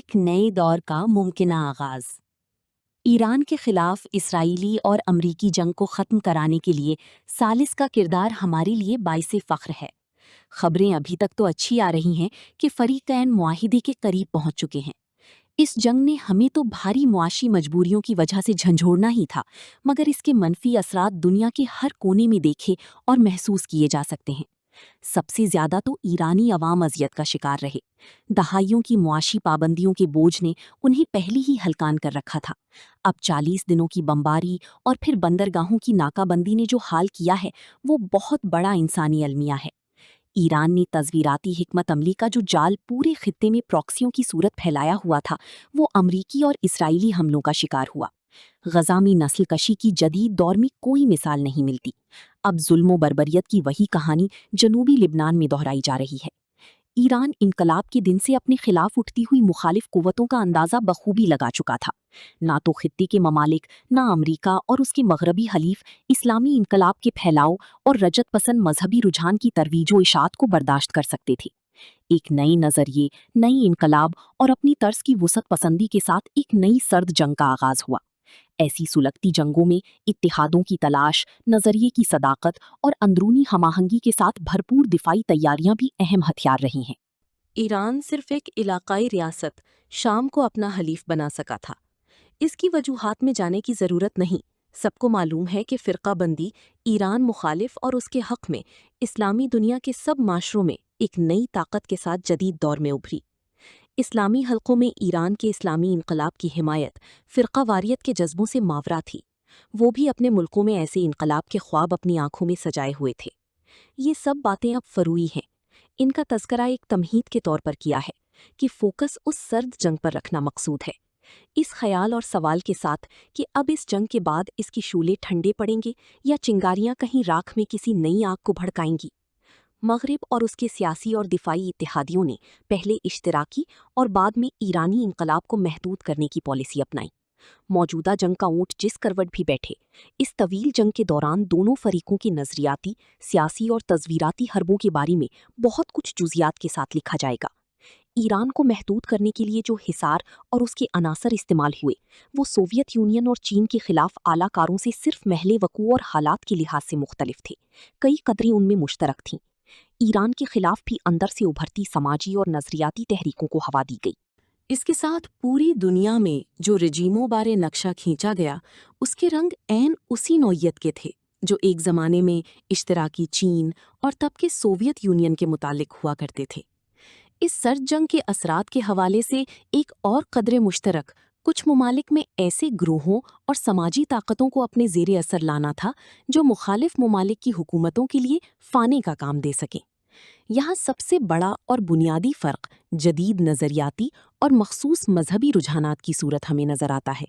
ایک نئے دور کا ممکنہ آغاز۔ ایران کے خلاف اسرائیلی اور امریکی جنگ کو ختم کرانے کے لیے ثالث کا کردار ہمارے لیے باعث فخر ہے۔ خبریں ابھی تک تو اچھی آ رہی ہیں کہ فریقین معاہدے کے قریب پہنچ چکے ہیں۔ اس جنگ نے ہمیں تو بھاری معاشی مجبوریوں کی وجہ سے جھنجھوڑنا ہی تھا، مگر اس کے منفی اثرات دنیا کے ہر کونے میں دیکھے اور محسوس کیے جا سکتے ہیں۔ سب سے زیادہ تو ایرانی عوام اذیت کا شکار رہے۔ دہائیوں کی معاشی پابندیوں کے بوجھ نے انہیں پہلے ہی ہلکان کر رکھا تھا۔ اب 40 دنوں کی بمباری اور پھر بندرگاہوں کی ناکہ بندی نے جو حال کیا ہے وہ بہت بڑا انسانی المیہ ہے۔ ایران نے تصویراتی حکمت عملی کا جو جال پورے خطے میں پراکسیوں کی صورت پھیلایا ہوا تھا وہ امریکی اور اسرائیلی حملوں کا شکار ہوا۔ غزہ میں نسل کشی کی جدید دور میں کوئی مثال نہیں ملتی۔ اب ظلم و بربریت کی وہی کہانی جنوبی لبنان میں دہرائی جا رہی ہے۔ ایران انقلاب کے دن سے اپنے خلاف اٹھتی ہوئی مخالف قوتوں کا اندازہ بخوبی لگا چکا تھا۔ نہ تو خطے کے ممالک، نہ امریکہ اور اس کے مغربی حلیف اسلامی انقلاب کے پھیلاؤ اور رجت پسند مذہبی رجحان کی ترویج و اشاعت کو برداشت کر سکتے تھے۔ ایک نئی نظریے، نئی انقلاب اور اپنی طرز کی وسعت پسندی کے ساتھ ایک نئی سرد جنگ کا آغاز ہوا۔ ایسی سلگتی جنگوں میں اتحادوں کی تلاش، نظریے کی صداقت اور اندرونی ہم آہنگی کے ساتھ بھرپور دفاعی تیاریاں بھی اہم ہتھیار رہی ہیں۔ ایران صرف ایک علاقائی ریاست شام کو اپنا حلیف بنا سکا تھا۔ اس کی وجوہات میں جانے کی ضرورت نہیں۔ سب کو معلوم ہے کہ فرقہ بندی ایران مخالف اور اس کے حق میں اسلامی دنیا کے سب معاشروں میں ایک نئی طاقت کے ساتھ جدید دور میں ابھری۔ اسلامی حلقوں میں ایران کے اسلامی انقلاب کی حمایت فرقہ واریت کے جذبوں سے ماورا تھی۔ وہ بھی اپنے ملکوں میں ایسے انقلاب کے خواب اپنی آنکھوں میں سجائے ہوئے تھے۔ یہ سب باتیں اب فروئی ہیں۔ ان کا تذکرہ ایک تمہید کے طور پر کیا ہے کہ فوکس اس سرد جنگ پر رکھنا مقصود ہے، اس خیال اور سوال کے ساتھ کہ اب اس جنگ کے بعد اس کی شعلے ٹھنڈے پڑیں گے یا چنگاریاں کہیں راکھ میں کسی نئی آگ کو بھڑکائیں گی۔ مغرب اور اس کے سیاسی اور دفاعی اتحادیوں نے پہلے اشتراکی اور بعد میں ایرانی انقلاب کو محدود کرنے کی پالیسی اپنائی۔ موجودہ جنگ کا اونٹ جس کروٹ بھی بیٹھے، اس طویل جنگ کے دوران دونوں فریقوں کی نظریاتی، سیاسی اور تصویراتی حربوں کے بارے میں بہت کچھ جزیات کے ساتھ لکھا جائے گا۔ ایران کو محدود کرنے کے لیے جو حصار اور اس کے عناصر استعمال ہوئے وہ سوویت یونین اور چین کے خلاف اعلیٰ کاروں سے صرف محل وقوع اور حالات کے لحاظ سے مختلف تھے۔ کئی قدریں ان میں مشترک تھیں۔ ایران کے خلاف بھی اندر سے ابھرتی سماجی اور نظریاتی تحریکوں کو ہوا دی گئی۔ اس کے ساتھ پوری دنیا میں جو رجیموں بارے نقشہ کھینچا گیا اس کے رنگ عین اسی نوعیت کے تھے جو ایک زمانے میں اشتراکی چین اور تب کے سوویت یونین کے متعلق ہوا کرتے تھے۔ اس سرد جنگ کے اثرات کے حوالے سے ایک اور قدر مشترک کچھ ممالک میں ایسے گروہوں اور سماجی طاقتوں کو اپنے زیر اثر لانا تھا جو مخالف ممالک کی حکومتوں کے لیے فانے کا کام دے سکیں۔ یہاں سب سے بڑا اور بنیادی فرق جدید نظریاتی اور مخصوص مذہبی رجحانات کی صورت ہمیں نظر آتا ہے۔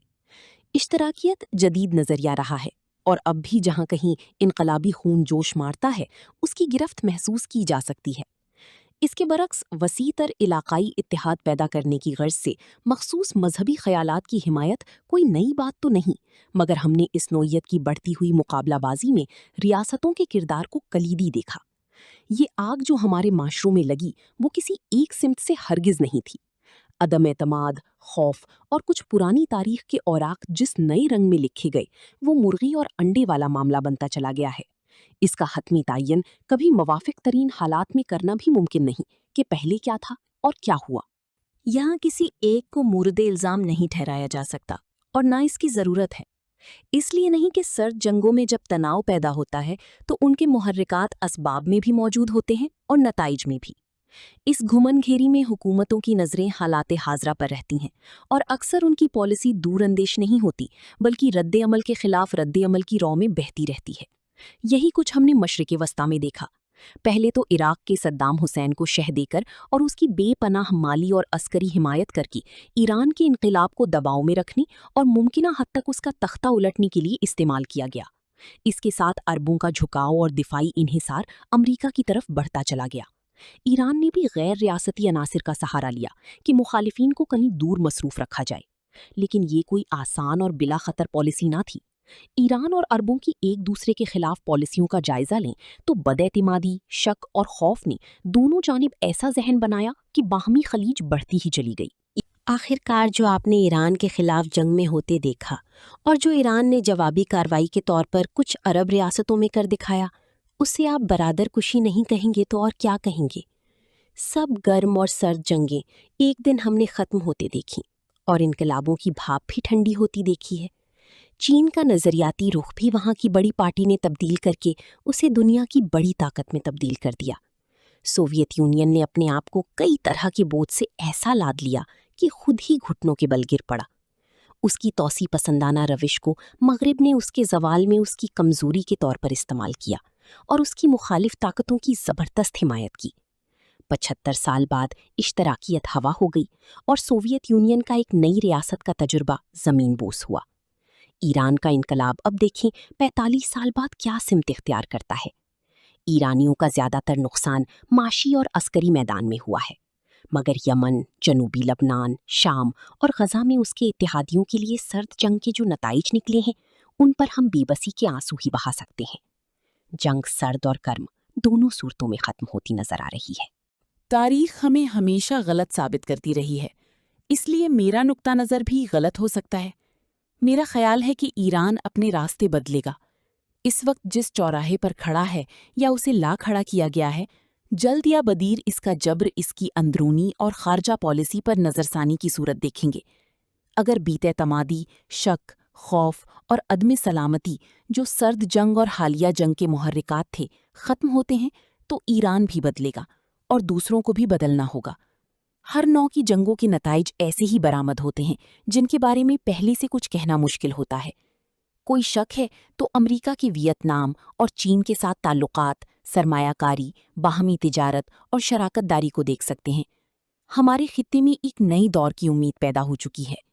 اشتراکیت جدید نظریہ رہا ہے اور اب بھی جہاں کہیں انقلابی خون جوش مارتا ہے اس کی گرفت محسوس کی جا سکتی ہے۔ اس کے برعکس وسیع تر علاقائی اتحاد پیدا کرنے کی غرض سے مخصوص مذہبی خیالات کی حمایت کوئی نئی بات تو نہیں، مگر ہم نے اس نوعیت کی بڑھتی ہوئی مقابلہ بازی میں ریاستوں کے کردار کو کلیدی دیکھا۔ یہ آگ جو ہمارے معاشروں میں لگی وہ کسی ایک سمت سے ہرگز نہیں تھی۔ عدم اعتماد، خوف اور کچھ پرانی تاریخ کے اوراق جس نئے رنگ میں لکھے گئے وہ مرغی اور انڈے والا معاملہ بنتا چلا گیا ہے۔ اس کا حتمی تعین کبھی موافق ترین حالات میں کرنا بھی ممکن نہیں کہ پہلے کیا تھا اور کیا ہوا۔ یہاں کسی ایک کو مورد الزام نہیں ٹھہرایا جا سکتا اور نہ اس کی ضرورت ہے۔ اس لیے نہیں کہ سرد جنگوں میں جب تناؤ پیدا ہوتا ہے تو ان کے محرکات اسباب میں بھی موجود ہوتے ہیں اور نتائج میں بھی۔ اس گھمن گھیری میں حکومتوں کی نظریں حالات حاضرہ پر رہتی ہیں اور اکثر ان کی پالیسی دور اندیش نہیں ہوتی بلکہ رد عمل کے خلاف رد عمل کی رو میں بہتی رہتی ہے۔ یہی کچھ ہم نے مشرق وسطیٰ میں دیکھا۔ پہلے تو عراق کے صدام حسین کو شہ دے کر اور اس کی بے پناہ مالی اور عسکری حمایت کر کے ایران کے انقلاب کو دباؤ میں رکھنے اور ممکنہ حد تک اس کا تختہ الٹنے کے لیے استعمال کیا گیا۔ اس کے ساتھ عربوں کا جھکاؤ اور دفاعی انحصار امریکہ کی طرف بڑھتا چلا گیا۔ ایران نے بھی غیر ریاستی عناصر کا سہارا لیا کہ مخالفین کو کہیں دور مصروف رکھا جائے، لیکن یہ کوئی آسان اور بلا خطر پالیسی نہ تھی۔ ایران اور عربوں کی ایک دوسرے کے خلاف پالیسیوں کا جائزہ لیں تو بد اعتمادی، شک اور خوف نے دونوں جانب ایسا ذہن بنایا کہ باہمی خلیج بڑھتی ہی چلی گئی۔ آخرکار جو آپ نے ایران کے خلاف جنگ میں ہوتے دیکھا اور جو ایران نے جوابی کارروائی کے طور پر کچھ عرب ریاستوں میں کر دکھایا، اسے آپ برادر کشی نہیں کہیں گے تو اور کیا کہیں گے؟ سب گرم اور سرد جنگیں ایک دن ہم نے ختم ہوتے دیکھیں اور انقلابوں کی بھاپ بھی ٹھنڈی ہوتی دیکھی ہے۔ چین کا نظریاتی رخ بھی وہاں کی بڑی پارٹی نے تبدیل کر کے اسے دنیا کی بڑی طاقت میں تبدیل کر دیا۔ سوویت یونین نے اپنے آپ کو کئی طرح کے بوجھ سے ایسا لاد لیا کہ خود ہی گھٹنوں کے بل گر پڑا۔ اس کی توسیع پسندانہ روش کو مغرب نے اس کے زوال میں اس کی کمزوری کے طور پر استعمال کیا اور اس کی مخالف طاقتوں کی زبردست حمایت کی۔ 75 سال بعد اشتراکیت ہوا ہو گئی اور سوویت یونین کا ایک نئی ریاست کا تجربہ زمین بوس ہوا۔ ایران کا انقلاب اب دیکھیں 45 سال بعد کیا سمت اختیار کرتا ہے۔ ایرانیوں کا زیادہ تر نقصان معاشی اور عسکری میدان میں ہوا ہے، مگر یمن، جنوبی لبنان، شام اور غزہ میں اس کے اتحادیوں کے لیے سرد جنگ کے جو نتائج نکلے ہیں ان پر ہم بے بسی کے آنسو ہی بہا سکتے ہیں۔ جنگ سرد اور گرم دونوں صورتوں میں ختم ہوتی نظر آ رہی ہے۔ تاریخ ہمیں ہمیشہ غلط ثابت کرتی رہی ہے، اس لیے میرا نقطہ نظر بھی غلط ہو سکتا ہے۔ میرا خیال ہے کہ ایران اپنے راستے بدلے گا۔ اس وقت جس چوراہے پر کھڑا ہے یا اسے لا کھڑا کیا گیا ہے، جلد یا بدیر اس کا جبر اس کی اندرونی اور خارجہ پالیسی پر نظر ثانی کی صورت دیکھیں گے۔ اگر بیت اعتمادی، شک، خوف اور عدم سلامتی جو سرد جنگ اور حالیہ جنگ کے محرکات تھے ختم ہوتے ہیں تو ایران بھی بدلے گا اور دوسروں کو بھی بدلنا ہوگا۔ ہر نوع کی جنگوں کے نتائج ایسے ہی برآمد ہوتے ہیں جن کے بارے میں پہلے سے کچھ کہنا مشکل ہوتا ہے۔ کوئی شک ہے تو امریکا کے ویتنام اور چین کے ساتھ تعلقات، سرمایہ کاری، باہمی تجارت اور شراکت داری کو دیکھ سکتے ہیں۔ ہمارے خطے میں ایک نئی دور کی امید پیدا ہو چکی ہے۔